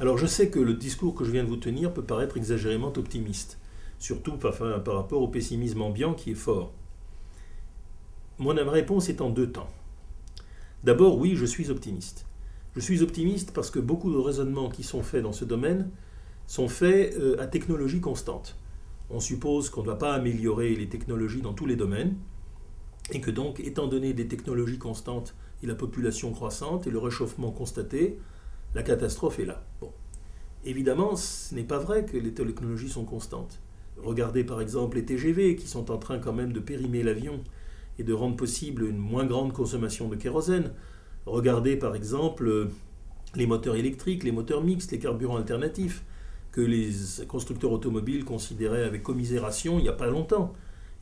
Alors je sais que le discours que je viens de vous tenir peut paraître exagérément optimiste, surtout par rapport au pessimisme ambiant qui est fort. Mon réponse est en deux temps. D'abord, oui, je suis optimiste. Je suis optimiste parce que beaucoup de raisonnements qui sont faits dans ce domaine sont faits à technologie constante. On suppose qu'on ne va pas améliorer les technologies dans tous les domaines, et que donc, étant donné des technologies constantes et la population croissante et le réchauffement constaté, la catastrophe est là. Bon. Évidemment, ce n'est pas vrai que les technologies sont constantes. Regardez par exemple les TGV qui sont en train quand même de périmer l'avion et de rendre possible une moins grande consommation de kérosène. Regardez par exemple les moteurs électriques, les moteurs mixtes, les carburants alternatifs que les constructeurs automobiles considéraient avec commisération il n'y a pas longtemps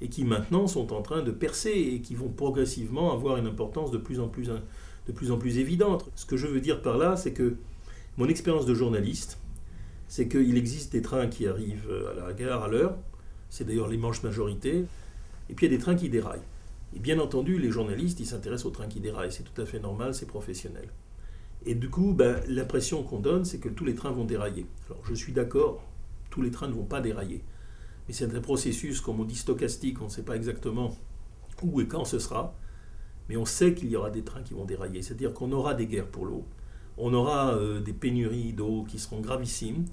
et qui maintenant sont en train de percer et qui vont progressivement avoir une importance de plus en plus évidente. Ce que je veux dire par là, c'est que mon expérience de journaliste, c'est qu'il existe des trains qui arrivent à la gare à l'heure, c'est d'ailleurs l'immense majorité, et puis il y a des trains qui déraillent. Et bien entendu, les journalistes, ils s'intéressent aux trains qui déraillent, c'est tout à fait normal, c'est professionnel. Et du coup, l'impression qu'on donne, c'est que tous les trains vont dérailler. Alors je suis d'accord, tous les trains ne vont pas dérailler. Mais c'est un processus, comme on dit, stochastique, on ne sait pas exactement où et quand ce sera, mais on sait qu'il y aura des trains qui vont dérailler. C'est-à-dire qu'on aura des guerres pour l'eau, on aura des pénuries d'eau qui seront gravissimes,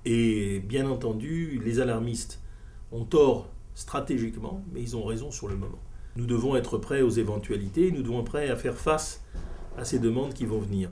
et bien entendu, les alarmistes ont tort stratégiquement, mais ils ont raison sur le moment. Nous devons être prêts aux éventualités, nous devons être prêts à faire face à ces demandes qui vont venir.